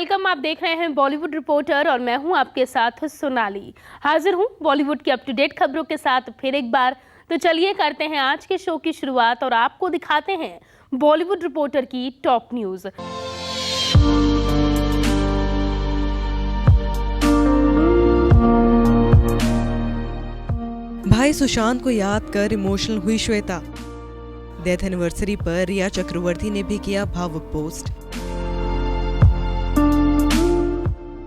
Welcome. आप देख रहे हैं बॉलीवुड रिपोर्टर और मैं हूं आपके साथ सोनाली। हाजिर हूं बॉलीवुड की अप टू डेट खबरों के साथ फिर एक बार। तो चलिए करते हैं आज के शो की शुरुआत और आपको दिखाते हैं बॉलीवुड रिपोर्टर की टॉप न्यूज। भाई सुशांत को याद कर इमोशनल हुई श्वेता। डेथ एनिवर्सरी पर रिया चक्रवर्ती ने भी किया भावुक पोस्ट।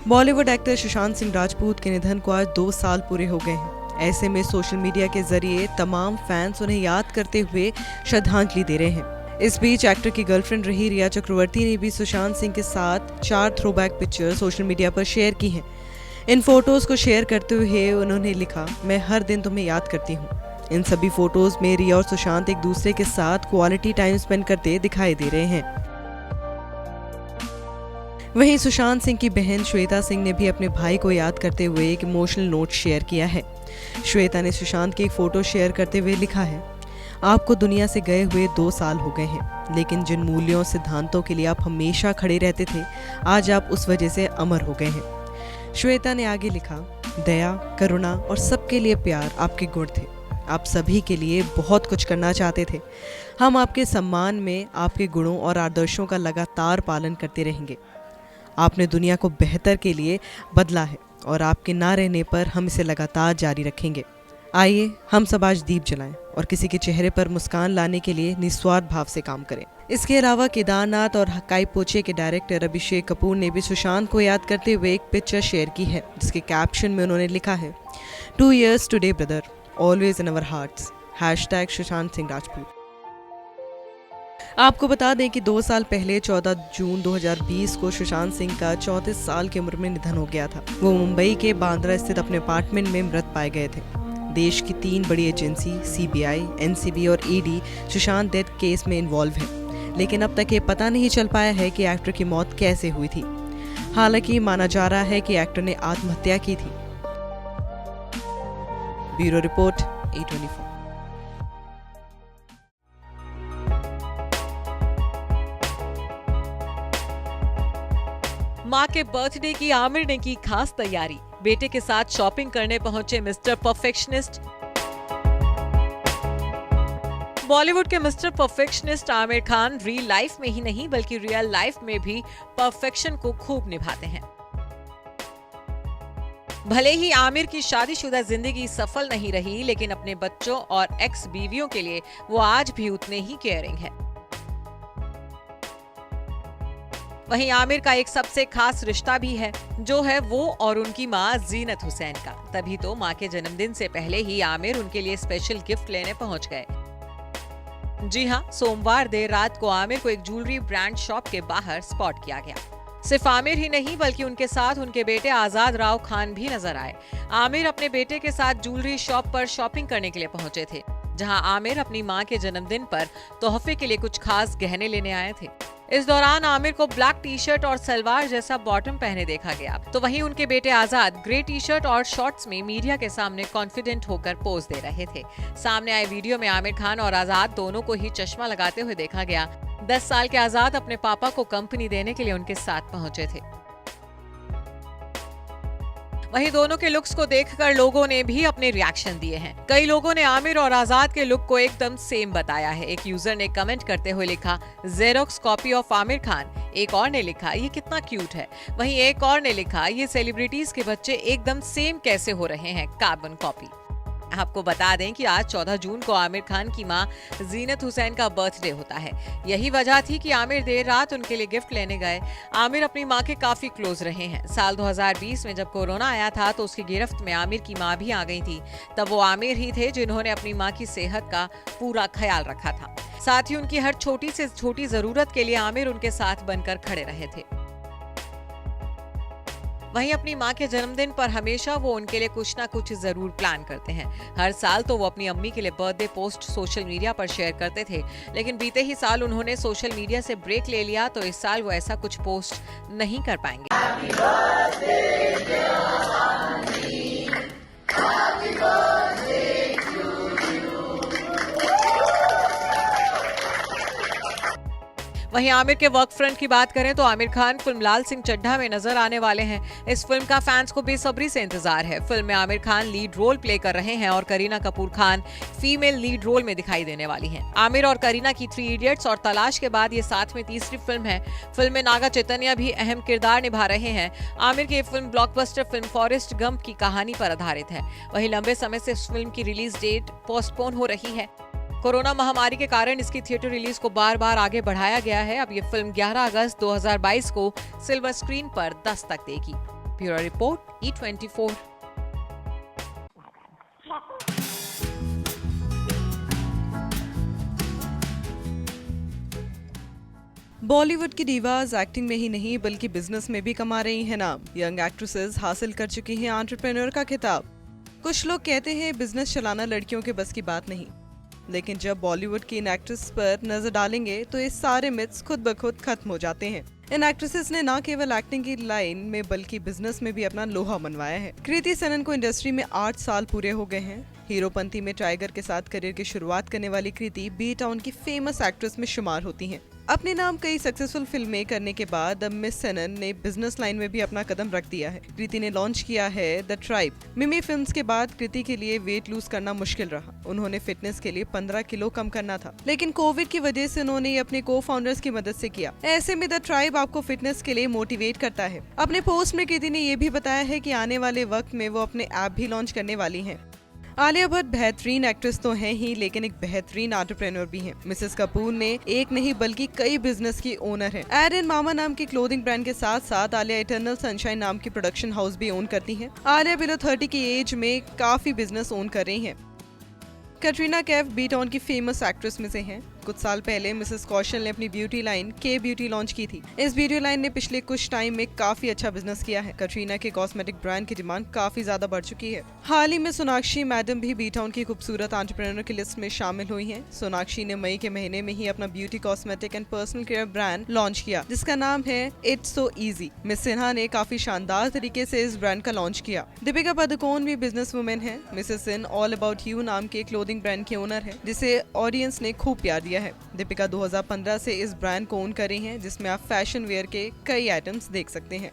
बॉलीवुड एक्टर सुशांत सिंह राजपूत के निधन को आज 2 साल पूरे हो गए हैं। ऐसे में सोशल मीडिया के जरिए तमाम फैंस उन्हें याद करते हुए श्रद्धांजलि दे रहे हैं। इस बीच एक्टर की गर्लफ्रेंड रही रिया चक्रवर्ती ने भी सुशांत सिंह के साथ 4 थ्रोबैक पिक्चर सोशल मीडिया पर शेयर की हैं। इन फोटोज को शेयर करते हुए उन्होंने लिखा, मैं हर दिन तुम्हें याद करती हूँ। इन सभी फोटोज में रिया और सुशांत एक दूसरे के साथ क्वालिटी टाइम स्पेंड करते दिखाई दे रहे हैं। वहीं सुशांत सिंह की बहन श्वेता सिंह ने भी अपने भाई को याद करते हुए एक इमोशनल नोट शेयर किया है। श्वेता ने सुशांत की एक फोटो शेयर करते हुए लिखा है, आपको दुनिया से गए हुए 2 साल हो गए हैं, लेकिन जिन मूल्यों सिद्धांतों के लिए आप हमेशा खड़े रहते थे, आज आप उस वजह से अमर हो गए हैं। श्वेता ने आगे लिखा, दया, करुणा और सबके लिए प्यार आपके गुण थे। आप सभी के लिए बहुत कुछ करना चाहते थे। हम आपके सम्मान में आपके गुणों और आदर्शों का लगातार पालन करते रहेंगे। आपने दुनिया को बेहतर के लिए बदला है और आपके ना रहने पर हम इसे लगातार जारी रखेंगे। आइए हम सब आज दीप जलाएं और किसी के चेहरे पर मुस्कान लाने के लिए निस्वार्थ भाव से काम करें। इसके अलावा केदारनाथ और हकाई पोचे के डायरेक्टर अभिषेक कपूर ने भी सुशांत को याद करते हुए एक पिक्चर शेयर की है, जिसके कैप्शन में उन्होंने लिखा है, 2 years today brother, always in our hearts, #Sushant Singh Rajput. आपको बता दें कि 2 साल पहले 14 जून 2020 को सुशांत सिंह का 34 साल की उम्र में निधन हो गया था। वो मुंबई के बांद्रा स्थित अपने अपार्टमेंट में मृत पाए गए थे। देश की 3 बड़ी एजेंसी CBI, NCB और ED सुशांत डेथ केस में इन्वॉल्व है, लेकिन अब तक ये पता नहीं चल पाया है कि एक्टर की मौत कैसे हुई थी। हालांकि माना जा रहा है कि एक्टर ने आत्महत्या की थी। Bureau report, A24। मां के बर्थडे की आमिर ने की खास तैयारी। बेटे के साथ शॉपिंग करने पहुंचे मिस्टर परफेक्शनिस्ट। बॉलीवुड के mister perfectionist Aamir Khan real life में ही नहीं बल्कि रियल लाइफ में भी परफेक्शन को खूब निभाते हैं। भले ही आमिर की शादीशुदा जिंदगी सफल नहीं रही, लेकिन अपने बच्चों और एक्स बीवियों के लिए वो आज भी उतने ही केयरिंग है। वहीं आमिर का एक सबसे खास रिश्ता भी है, जो है वो और उनकी मां जीनत हुसैन का। तभी तो मां के जन्मदिन से पहले ही आमिर उनके लिए स्पेशल गिफ्ट लेने पहुंच गए। जी हां, सोमवार देर रात को आमिर को एक ज्वेलरी ब्रांड शॉप के बाहर स्पॉट किया गया। सिर्फ आमिर ही नहीं बल्कि उनके साथ उनके बेटे आजाद राव खान भी नजर आए। आमिर अपने बेटे के साथ ज्वेलरी शॉप पर शॉपिंग करने के लिए पहुंचे थे, जहां आमिर अपनी मां के जन्मदिन पर तोहफे के लिए कुछ खास गहने लेने आए थे। इस दौरान आमिर को ब्लैक टी-शर्ट और सलवार जैसा बॉटम पहने देखा गया, तो वहीं उनके बेटे आजाद ग्रे टी-शर्ट और शॉर्ट्स में मीडिया के सामने कॉन्फिडेंट होकर पोज दे रहे थे। सामने आए वीडियो में आमिर खान और आजाद दोनों को ही चश्मा लगाते हुए देखा गया। 10 साल के आजाद अपने पापा को कंपनी देने के लिए उनके साथ पहुंचे थे। वहीं दोनों के लुक्स को देखकर लोगों ने भी अपने रिएक्शन दिए हैं। कई लोगों ने आमिर और आजाद के लुक को एकदम सेम बताया है। एक यूजर ने कमेंट करते हुए लिखा, xerox copy of Aamir Khan. एक और ने लिखा, ये कितना क्यूट है। वहीं एक और ने लिखा, ये सेलिब्रिटीज के बच्चे एकदम सेम कैसे हो रहे हैं, कार्बन कॉपी। आपको बता दें कि आज 14 जून को आमिर खान की मां जीनत हुसैन का बर्थडे होता है। यही वजह थी कि आमिर देर रात उनके लिए गिफ्ट लेने गए। आमिर अपनी मां के काफी क्लोज रहे हैं। साल 2020 में जब कोरोना आया था तो उसकी गिरफ्त में आमिर की मां भी आ गई थी। तब वो आमिर ही थे जिन्होंने अपनी मां की सेहत का पूरा ख्याल रखा था। साथ ही उनकी हर छोटी से छोटी जरूरत के लिए आमिर उनके साथ बनकर खड़े रहे थे। वहीं अपनी मां के जन्मदिन पर हमेशा वो उनके लिए कुछ ना कुछ जरूर प्लान करते हैं। हर साल तो वो अपनी अम्मी के लिए बर्थडे पोस्ट सोशल मीडिया पर शेयर करते थे, लेकिन बीते ही साल उन्होंने सोशल मीडिया से ब्रेक ले लिया, तो इस साल वो ऐसा कुछ पोस्ट नहीं कर पाएंगे। वहीं आमिर के वर्क फ्रंट की बात करें तो आमिर खान फिल्म लाल सिंह चड्ढा में नजर आने वाले हैं। इस फिल्म का फैंस को बेसब्री से इंतजार है। फिल्म में Aamir Khan lead role play कर रहे हैं और Kareena Kapoor Khan female lead role में दिखाई देने वाली हैं। आमिर और करीना की 3 इडियट्स और तलाश के बाद ये साथ में तीसरी फिल्म है। फिल्म में नागा चैतन्य भी अहम किरदार निभा रहे हैं। आमिर की film blockbuster film Forrest Gump की कहानी पर आधारित है। वहीं लंबे समय से इस फिल्म की रिलीज डेट पोस्टपोन हो रही है। कोरोना महामारी के कारण इसकी थिएटर रिलीज को बार-बार आगे बढ़ाया गया है। अब ये फिल्म 11 अगस्त 2022 को सिल्वर स्क्रीन पर दस्तक देगी। Bureau report E24। बॉलीवुड की डीवाज एक्टिंग में ही नहीं बल्कि बिजनेस में भी कमा रही हैं नाम। यंग एक्ट्रेसेस हासिल कर चुकी हैं एंटरप्रेन्योर का खिताब। कुछ लोग कहते हैं बिजनेस चलाना लड़कियों के बस की बात नहीं, लेकिन जब बॉलीवुड की इन एक्ट्रेस पर नजर डालेंगे तो ये सारे मिथ्स खुद ब खुद खत्म हो जाते हैं। इन एक्ट्रेसेस ने न केवल एक्टिंग की लाइन में बल्कि बिजनेस में भी अपना लोहा मनवाया है। कृति सेनन को इंडस्ट्री में 8 साल पूरे हो गए हैं। हीरोपंती में टाइगर के साथ करियर की शुरुआत करने वाली कृति बी टाउन की फेमस एक्ट्रेस में शुमार होती हैं। अपने नाम कई सक्सेसफुल फिल्में करने के बाद अब मिस सेनन ने बिजनेस लाइन में भी अपना कदम रख दिया है। कृति ने लॉन्च किया है द ट्राइब। मिमी फिल्म्स के बाद कृति के लिए वेट लूज करना मुश्किल रहा। उन्होंने फिटनेस के लिए 15 किलो कम करना था, लेकिन कोविड की वजह से उन्होंने ये अपने को फाउंडर्स की मदद से किया। ऐसे में द ट्राइब आपको फिटनेस के लिए मोटिवेट करता है। अपने पोस्ट में कृति ने ये भी बताया है कि आने वाले वक्त में वो अपने ऐप भी लॉन्च करने वाली हैं। आलिया भट्ट बेहतरीन एक्ट्रेस तो हैं ही, लेकिन एक बेहतरीन एंटरप्रेन्योर भी हैं। मिसेस कपूर ने एक नहीं बल्कि कई बिजनेस की ओनर हैं। एरन मामा नाम की क्लोथिंग ब्रांड के साथ साथ आलिया इटर्नल सनशाइन नाम की प्रोडक्शन हाउस भी ओन करती हैं। आलिया बिलो 30 की एज में काफी बिजनेस ओन कर रही हैं। कैटरीना कैफ बी टाउन की फेमस एक्ट्रेस में से हैं। कुछ साल पहले मिसेस कौशल ने अपनी ब्यूटी लाइन के ब्यूटी लॉन्च की थी। इस ब्यूटी लाइन ने पिछले कुछ टाइम में काफी अच्छा बिजनेस किया है। कैटरीना के कॉस्मेटिक ब्रांड की डिमांड काफी ज्यादा बढ़ चुकी है। हाल ही में सोनाक्षी मैडम भी बी टाउन की खूबसूरत एंटरप्रेन्योर की लिस्ट में शामिल हुई हैं। सोनाक्षी ने मई के महीने में ही अपना beauty cosmetic and personal care brand launch किया, जिसका नाम है it's so easy. Miss Sinha ने काफी शानदार तरीके से इस ब्रांड का लॉन्च किया। दीपिका पादुकोण भी बिजनेस वुमेन है। Mrs sin all about you नाम के क्लोथिंग ब्रांड की ओनर है, जिसे ऑडियंस ने खूब प्यार दिया है। दीपिका 2015 से इस ब्रांड को ओन कर रही हैं, जिसमें आप फैशन वेयर के कई आइटम्स देख सकते हैं।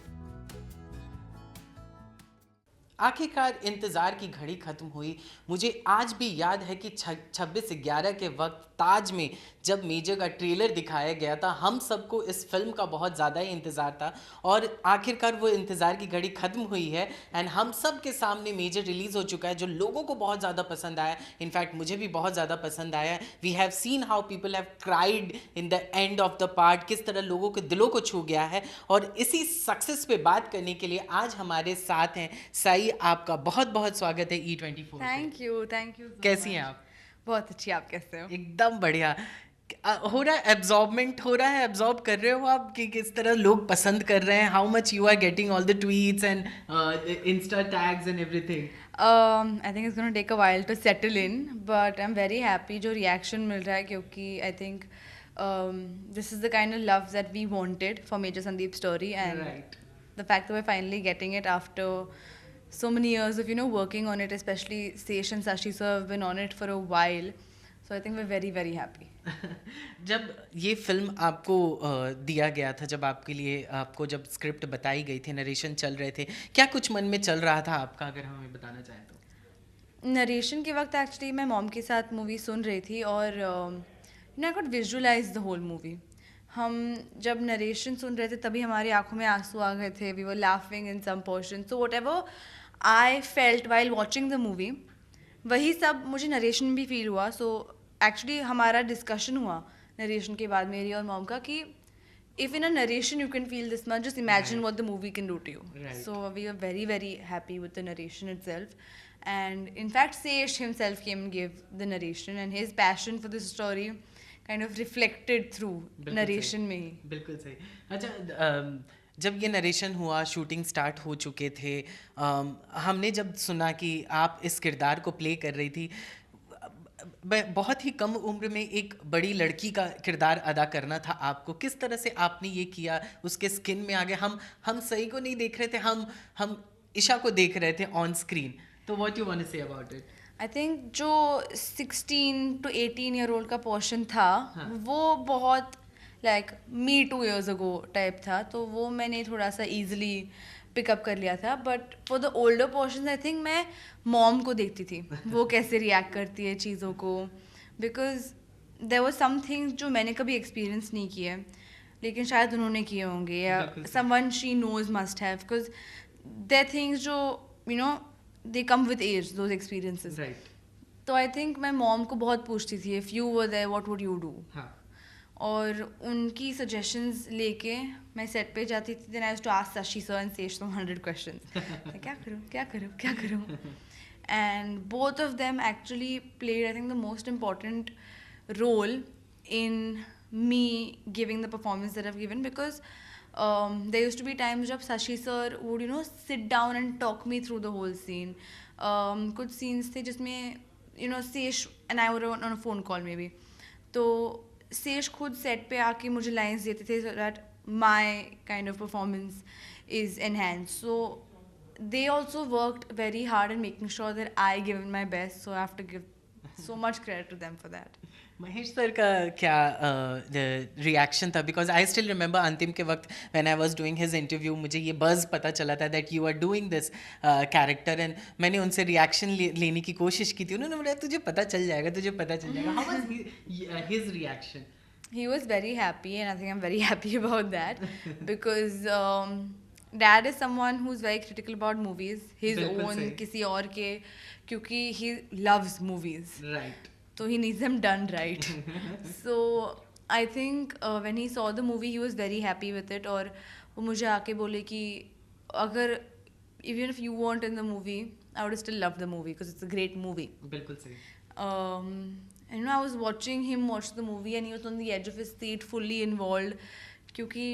आखिरकार इंतज़ार की घड़ी ख़त्म हुई। मुझे आज भी याद है कि 26/11 के वक्त ताज में जब मेजर का ट्रेलर दिखाया गया था, हम सबको इस फिल्म का बहुत ज़्यादा ही इंतज़ार था और आखिरकार वो इंतज़ार की घड़ी ख़त्म हुई है एंड हम सब के सामने मेजर रिलीज़ हो चुका है, जो लोगों को बहुत ज़्यादा पसंद आया। इनफैक्ट मुझे भी बहुत ज़्यादा पसंद आया। We have seen how people have cried in the end of the part, किस तरह लोगों के दिलों को छू गया है। और इसी सक्सेस पे बात करने के लिए आज हमारे साथ हैं साई। आपका बहुत बहुत स्वागत है E24। थैंक यू कैसी हैं आप? बहुत अच्छी। आप कैसे हो? एकदम बढ़िया। हो रहा है एब्जॉर्बमेंट, हो रहा है एब्जॉर्ब कर रहे हो आप कि किस तरह लोग पसंद कर रहे हैं? How much you are getting all the tweets and insta tags and everything? I think it's gonna take a while to settle in, but I am very happy जो रिएक्शन मिल रहा है, क्योंकि I think this is the kind of love that we wanted for Major Sandeep story, and the fact that we are finally getting it after so many years of working on it, especially Sesh and Sashi sir have been on it for a while, so I think we're very very happy. जब ये film आपको दिया गया था, जब आपके लिए आपको जब स्क्रिप्ट बताई गई थी, नरेशन चल रहे थे, क्या कुछ मन में चल रहा था आपका, अगर हमें बताना चाहें तो? नरेशन के वक्त एक्चुअली मैं मॉम के साथ मूवी सुन रही थी और I could visualize the whole movie. हम जब नरेशन सुन रहे थे तभी हमारी आंखों में आंसू आ गए थे। We were laughing in some portion, so whatever I felt while watching the movie, वही सब मुझे नरेशन में भी फील हुआ। सो एक्चुअली हमारा डिस्कशन हुआ नरेशन के बाद मेरी और मॉम का कि if in a narration you can feel this much, just imagine what the movie can do to you. So we are very very happy with the narration itself, and in fact Sesh himself came and gave the narration, and his passion for this story kind of reflected through narration में ही। बिल्कुल सही। अच्छा, जब ये narration हुआ, shooting start हो चुके थे, हमने जब सुना कि आप इस किरदार को प्ले कर रही थी, बहुत ही कम उम्र में एक बड़ी लड़की का किरदार अदा करना था आपको, किस तरह से आपने ये किया? उसके स्किन में आ गए। हम सही को नहीं देख रहे थे, हम ईशा को देख रहे थे ऑन स्क्रीन। तो what you want to say about it? I think जो 16 to 18 ईयर ओल्ड का पोर्शन था, वो बहुत like me 2 years ago type था, तो वो मैंने थोड़ा सा ईजिली पिकअप कर लिया था. But for the older portion I think मैं मॉम को देखती थी वो कैसे रिएक्ट करती है चीज़ों को, बिकॉज देयर वाज समथिंग जो मैंने कभी एक्सपीरियंस नहीं किया है लेकिन शायद उन्होंने किए होंगे, या someone she knows must have, because there things जो you know they come with age, those experiences. Right. तो आई थिंक मैं मॉम को बहुत पूछती थी if you were there what would you do, हाँ. और उनकी सजेशंस लेके मैं सेट पे जाती थी. Then I used to ask Shashi sir and Sesh some 100 questions, क्या करूँ क्या करूँ क्या करूँ. And both of them actually played I think the most important role in me giving the performance that I've given, because there used to be times जब Sashi sir would sit down and talk me through the whole scene. कुछ scenes थे जिसमें Sesh and I were on a phone call maybe, तो Sesh खुद set पे आके मुझे lines देते थे so that my kind of performance is enhanced. So they also worked very hard in making sure that I given my best, so I have to give so much credit to them for that. Mahesh sir का क्या reaction था? Because I still remember Antim के वक्त when I was doing his interview, मुझे ये buzz पता चला था that you are doing this character, and मैंने उनसे रिएक्शन लेने की कोशिश की थी. उन्होंने बोला तुझे पता चल जाएगा, तुझे पता चल जाएगा. How was his reaction? He was very happy, and I think I'm very happy about that because Dad is someone who's very critical about movies, his own, किसी और के, क्योंकि he loves movies. Right. So he needs them done right. So I think when he saw the movie, he was very happy with it. और वो मुझे आके बोले कि अगर even if you weren't in the movie, I would still love the movie because it's a great movie. बिल्कुल सही. And I was watching him watch the movie and he was on the edge of his seat, fully involved. क्योंकि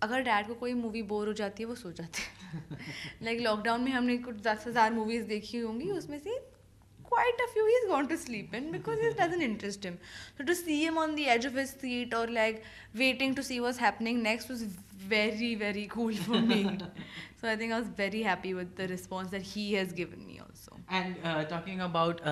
अगर dad को कोई movie bore हो जाती है वो सो जाते हैं. लाइक लॉकडाउन में हमने कुछ 10,000 मूवीज़ देखी होंगी, उसमें से quite a few he's gone to sleep in because it doesn't interest him. So to see him on the edge of his seat or like waiting to see what's happening next was very, very cool for me. So I think I was very happy with the response that he has given me also. And talking about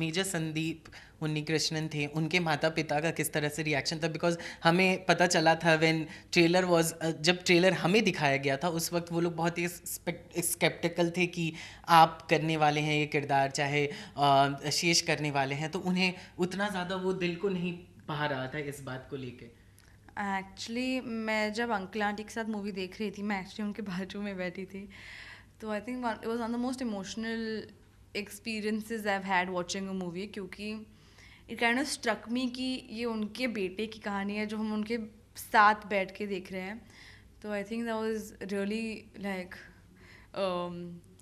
Major Sandeep Unnikrishnan थे, उनके माता पिता का किस तरह से reaction था? Because हमें पता चला था व्हेन ट्रेलर वाज, जब ट्रेलर हमें दिखाया गया था उस वक्त वो लोग बहुत ही स्केप्टिकल थे कि आप करने वाले हैं ये किरदार, चाहे शेष करने वाले हैं, तो उन्हें उतना ज़्यादा वो दिल को नहीं पा रहा था इस बात को लेके. एक्चुअली मैं जब अंकल आंटी के साथ मूवी देख रही थी, मैं एक्चुअली उनके बाजू में बैठी थी, तो I think it was one of the most emotional experiences I have had watching a movie, क्योंकि it kind of struck me कि ये उनके बेटे की कहानी है जो हम उनके साथ बैठ के देख रहे हैं. तो I think that was really like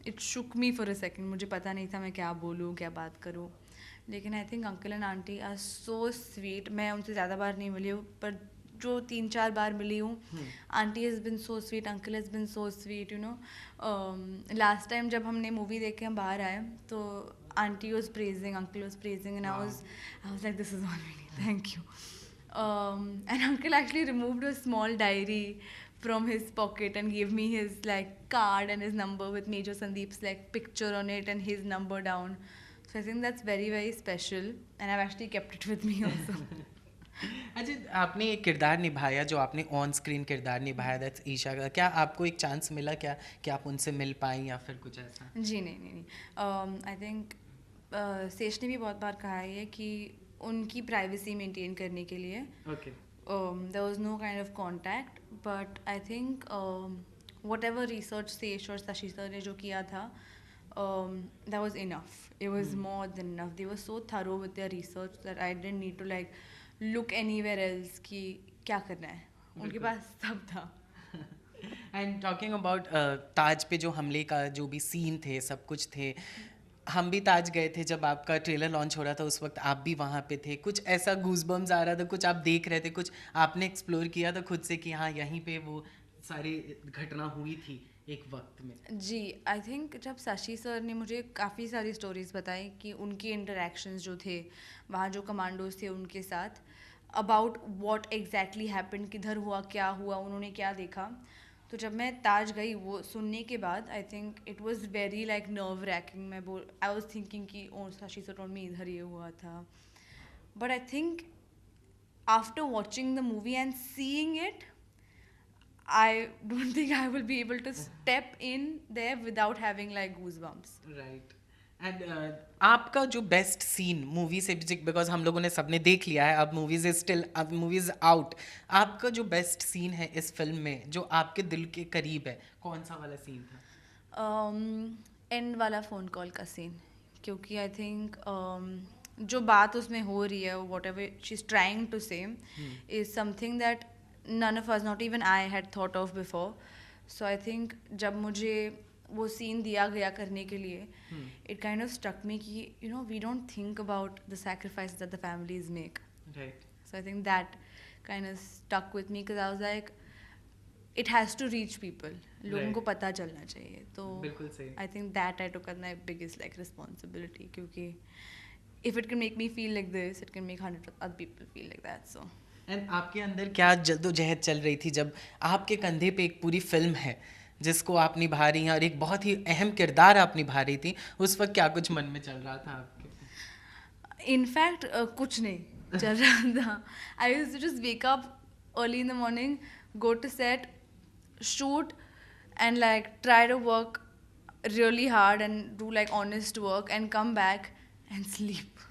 it Shuk me for a second. मुझे पता नहीं था मैं क्या बोलूँ, क्या बात करूँ, लेकिन I think uncle and aunty are so sweet. मैं उनसे ज़्यादा बार नहीं मिली हूँ, पर जो 3-4 बार मिली हूँ, aunty has been so sweet, uncle has been so sweet. Last time जब हमने मूवी देख के हम बाहर आए तो auntie was praising, uncle was praising, and I was like, this is all we need, thank you. And uncle actually removed a small diary from his pocket and gave me his like card and his number with Major Sandeep's like picture on it and his number down. So I think that's very, very special, and I've actually kept it with me also. अच्छा, आपने एक किरदार निभाया जो आपने on screen किरदार निभाया, that's Isha का. क्या आपको एक चांस मिला क्या कि आप उनसे मिल पाएँ या फिर कुछ ऐसा? जी नहीं. आई थिंक सेश ने भी बहुत बार कहा है कि उनकी प्राइवेसी मेंटेन करने के लिए there was no kind of contact, but I think whatever research Sesh और शशि सर ने जो किया था, that was enough. It was more than enough. They were so thorough with their research that I didn't need to like look anywhere else कि क्या करना है. उनके पास सब था. एंड टॉकिंग अबाउट ताज पे जो हमले का जो भी सीन थे, सब कुछ थे, हम भी ताज गए थे जब आपका ट्रेलर लॉन्च हो रहा था, उस वक्त आप भी वहाँ पे थे. कुछ ऐसा गूज़बम्स आ रहा था, कुछ आप देख रहे थे, कुछ आपने एक्सप्लोर किया था खुद से कि हाँ यहीं पे वो सारी घटना हुई थी एक वक्त में? जी, आई थिंक जब शशि सर ने मुझे काफ़ी सारी स्टोरीज बताई कि उनके इंटरेक्शंस जो थे वहाँ, जो कमांडोज थे उनके साथ, अबाउट व्हाट एग्जैक्टली हैपेंड, किधर हुआ, क्या हुआ, उन्होंने क्या देखा. तो जब मैं ताज गई वो सुनने के बाद, आई think it was very like nerve ranking. I was thinking कि ओ शशि सर टोल्ड मी इधर ये हुआ था, but I think after watching the movie and seeing it, I don't think I will be able to step in there without having like goosebumps. Right and आपका जो best scene movie से, because हम लोगों ने सबने देख लिया है, अब मूवीज आउट, आपका जो बेस्ट सीन है इस फिल्म में जो आपके दिल के करीब है, कौन सा वाला सीन था? एंड वाला फ़ोन कॉल का सीन, क्योंकि आई थिंक जो बात उसमें हो रही है, whatever she is trying to say is something that none of us, not even I, had thought of before. So I think जब मुझे वो सीन दिया गया करने के लिए, it kind of stuck me कि you know we don't think about the sacrifice that the families make. Right. So I think that kind of stuck with me because I was like, it has to reach people. लोगों को पता चलना चाहिए. तो बिल्कुल सही. I think that I took as my biggest like responsibility, क्योंकि if it can make me feel like this, it can make hundreds of other people feel like that. So. And आपके अंदर क्या जद्दोजहद चल रही थी जब आपके कंधे पे एक पूरी फिल्म है जिसको आप निभा रही हैं और एक बहुत ही अहम किरदार आप निभा रही थी, उस वक्त क्या कुछ मन में चल रहा था आपके? इनफैक्ट कुछ नहीं चल रहा था. I used to just wake up early in the morning, go to set, shoot and like try to work really hard and do like honest work and come back and sleep.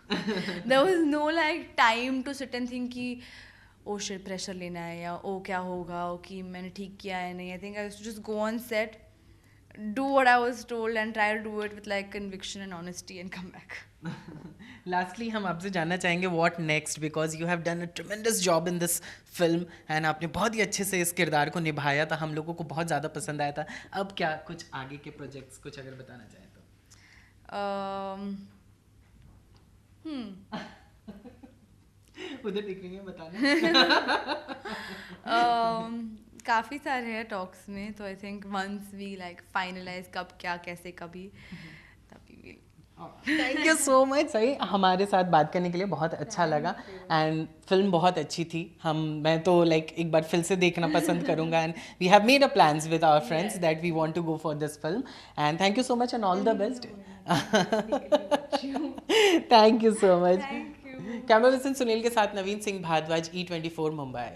There was no like time to sit and think कि oh shit pressure लेना है या oh क्या होगा, कि मैंने ठीक किया है नहीं. I think I used to just go on set, do what I was told and try to do it with like conviction and honesty and come back. Lastly हम आपसे जानना चाहेंगे what next, because you have done a ट्रेमेंडस job in this film and आपने बहुत ही अच्छे से इस किरदार को निभाया था, हम लोगों को बहुत ज़्यादा पसंद आया था. अब क्या कुछ आगे के प्रोजेक्ट्स कुछ अगर बताना चाहें तो? उधर दिखेंगे बताना. काफ़ी सारे हैं टॉक्स में, तो I think once we like finalize कब क्या कैसे कभी, तभी will. Thank you so much. सही, हमारे साथ बात करने के लिए बहुत अच्छा लगा एंड फिल्म बहुत अच्छी थी. मैं तो लाइक एक बार फिर से देखना पसंद करूँगा and we have made a plans with our friends that we want to go for this film and thank you so much and all the best. Thank you so much. Camera person Sunil के साथ नवीन Singh Bhardwaj, E24 Mumbai.